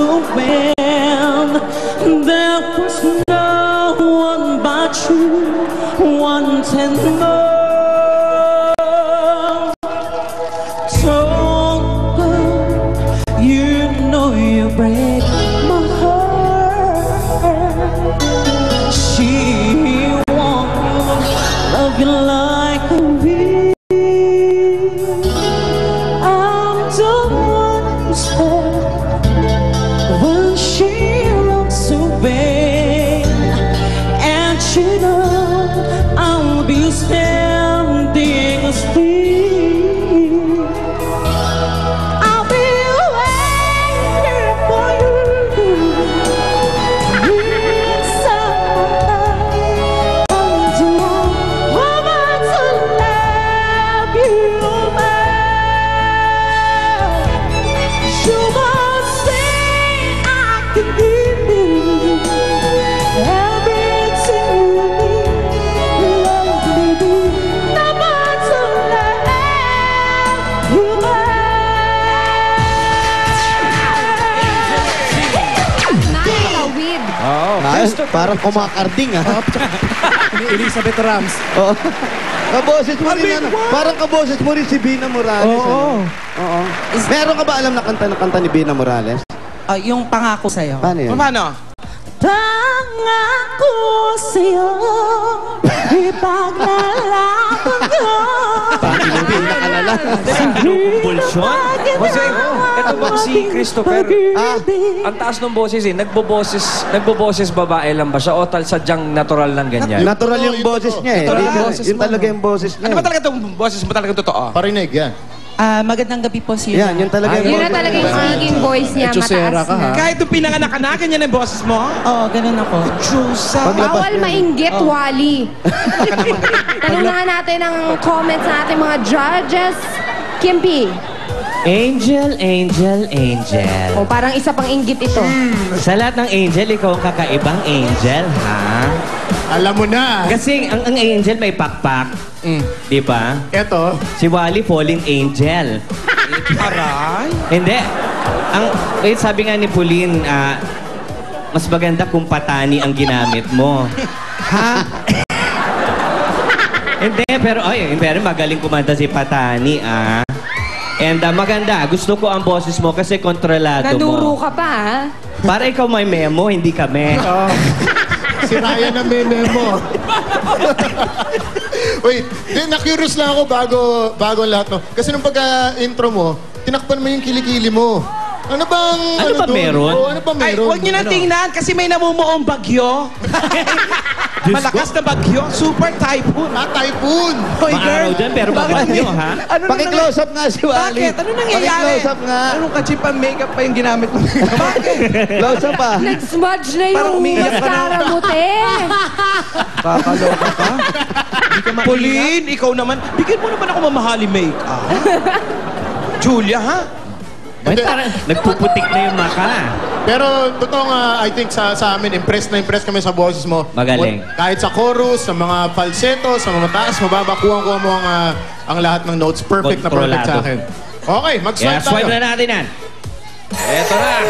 but when there was no one but you, wanting more. Don't go, you know you break my heart. She won't love you like me. I'm the one who said when she looks away, and you know I'll be standing still. I'll be waiting for you inside. I'm the woman to love you more. You must say I can give you everything you need, love, baby. The one to love you Nakakawid. Ayos, parang kumakarding, ha? Elizabeth Rams. Oo. Kaboses mo rin, ano? Parang kaboses mo rin si Bina Morales. Oo. Oo. Meron ka ba alam na kanta ni Bina Morales? yung pangako sa'yo. Paano yun? Paano? Pangako sa'yo, ipaglalaban ko. Pangilubin na kalala. Kumbulsyon? Jose, ito ba si Christopher? Ang taas ng boses eh. Nagboboses babae lang ba siya o sadyang natural lang ganyan? Natural yung boses niya eh. Yun talaga yung boses niya. Ano ba talaga itong boses mo talagang totoo? Parinig yan. Magandang gabi po siya. Yan, yun talaga yung Yun na boses. talaga yung singing voice niya, mataas na. Kahit nung pinanganak ka na, ganyan ang boses mo? Oo, ganun ako. Chusa. Bawal mainggit, Wally. Tanungan natin ang comments ng ating mga judges. Kimpi. Angel, angel, angel. O, parang isa pang inggit ito. Sa lahat ng angel, ikaw ang kakaibang angel, ha? Alam mo na. Kasi ang angel may pakpak. Di ba? Eto. Si Wally, falling angel. Aray. Hindi. Wait, sabi nga ni Pauline, mas maganda kung patani ang ginamit mo. Ha? Hindi, pero magaling kumanta si Patani, And maganda, gusto ko ang boses mo kasi kontrolado Nanuro mo. ka pa, ha? Para ikaw may memo, hindi kami. Si Ryan na may memo. Wait, na-curious lang ako bago ang lahat, no? Kasi nung pagka-intro mo, tinakpan mo yung kilikili mo. Ano bang... Ano ba doon? meron? Oo, ano ba Ay, meron? huwag niyo na tingnan kasi may namumuong bagyo. Malakas na bagyo. Super typhoon. Typhoon! Hoy, Maaraw dyan, pero bagyo, ha? Paki-close up nga si Wally. Bakit? Ano nangyayari? Paki-close up nga. Anong ka-cheap ang makeup pa yung ginamit mo? Bakit? Close up pa. Nag-smudge na Parang yung umiiyak ka na. mascara mo, te. Kakaloka ka? Pauline, ikaw naman. Bigyan mo naman ako mamahali makeup. Julia, ha? Nagpuputik na yung maka. Pero totoo nga, I think sa amin, impressed kami sa boses mo. Magaling. Kahit sa chorus, sa mga falsetto, sa mga taas, mababa, kuha mo ang lahat ng notes. Perfect na perfect sa akin. Okay, mag-swipe tayo. Swipe na natin yan. Eto na.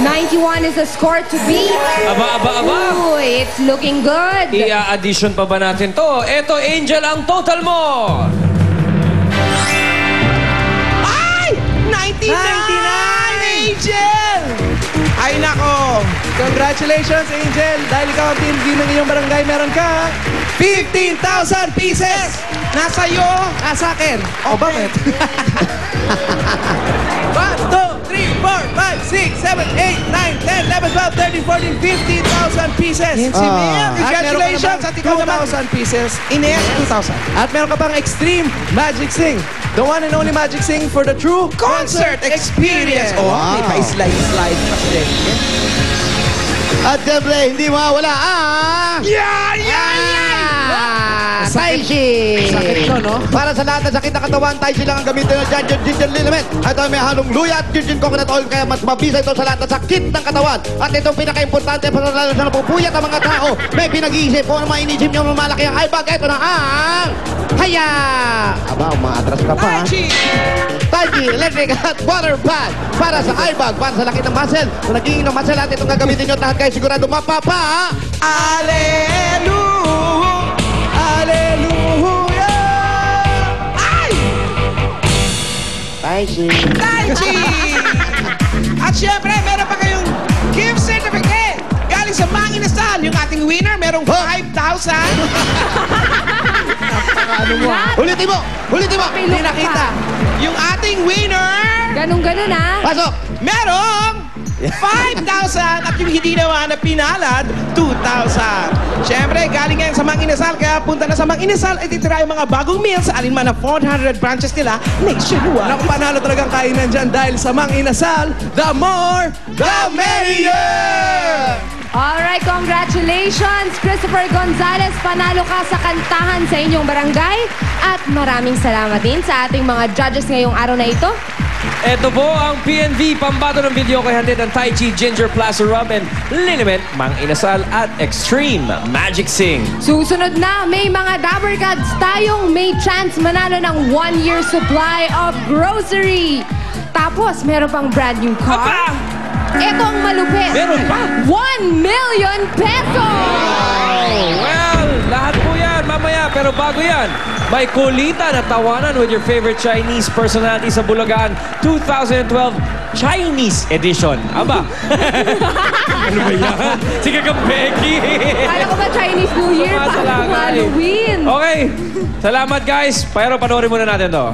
91 is the score to beat. Aba. Ooh, it's looking good. I-addition pa ba natin to? Eto, Angel, ang total mo. 1999, Angel! Ay, nako! Congratulations, Angel! Dahil ikaw ang team ng inyong barangay, meron ka 15,000 pieces! Nasa iyo, nasa akin. O, bakit? 1, 2, 3, 4, 5, 6, 7, 8, 9, 10, 11, 12, 13, 14, 15,000 pieces! Congratulations! At ikaw naman, 2,000 pieces. Ines, 2,000. At meron ka pang Extreme Magic Sing. The one and only Magic Sing for the true concert experience. Oh, may pa-slide pa siya. At siyempre, hindi mawawala Yeah! Taishi! Sakit to, no? Para sa lahat ng sakit na katawan, Taishi lang ang gamitin ng Ginger Ginger Liniment. Ito ay may halong luya at virgin coconut oil kaya mas mabisa ito sa lahat ng sakit ng katawan. At itong pinaka-importante para lalo sa napupuyat ang mga tao. May pinag-iisip kung ano mga inisip nyo malaki ang eye bag. Ito na ang... Haya! Aba, umaatras ka pa. Taichi Electric Hot Water Pad para sa eye bag, para sa laki ng muscle. Kung naging ng muscle at itong gagamitin nyo, tahan kayo sigurado mapapa. Alleluia! Alleluia! Ay! Taichi. Taichi! At syempre, meron pa kayong gift certificate galing sa Mang Inasal. Yung ating winner, merong 5,000. Ulitin mo! Ulitin mo! Hindi nakita. Yung ating winner, Ganun-ganun ah. Pasok! merong 5,000 at yung hindi naman na pinalad, 2,000. Siyempre, galing yan sa Mang Inasal, kaya punta na sa Mang Inasal at itira yung mga bagong meals sa alinman na 400 branches nila nationwide. Naku, panalo talagang kainan dyan dahil sa Mang Inasal, the more, the merrier! Alright, congratulations, Christopher Gonzalez. Panalo ka sa kantahan sa inyong barangay. At maraming salamat din sa ating mga judges ngayong araw na ito. Ito po ang PNV pambato ng video kay handid ng Taichi Ginger Plaza Rum and Liniment, Mang Inasal at Extreme Magic Sing. Susunod na, may mga Dabber Gods tayong may chance manalo ng 1-year supply of grocery. Tapos, meron pang brand new car. Aba! Ito ang malupit. Meron pa? 1 million pesos! Well, lahat po yan mamaya. Pero bago yan, may kulita na tawanan with your favorite Chinese personality sa Bulagaan 2012 Chinese Edition. Aba? Ano ba yan? Sige ka, Becky! Kala ko ba Chinese New Year? Parang Sumasalangay. Halloween. Okay. Salamat, guys. Pero panoorin muna natin to.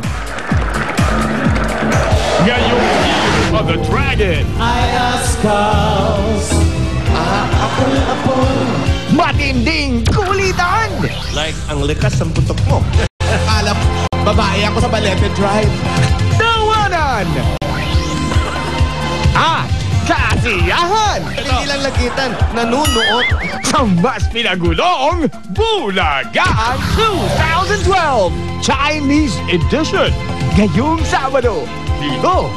Ngayong Year of the Dragon. Matinding kulitan! Like, ang likas ng putok mo. Akala mo, babae ako sa Balete Drive. Tawanan! At kasiyahan! Hindi lang lagitan, nanunuot. Sa mas pinagulong Bulagaan 2012 Chinese Edition. Ngayong Sabado, dito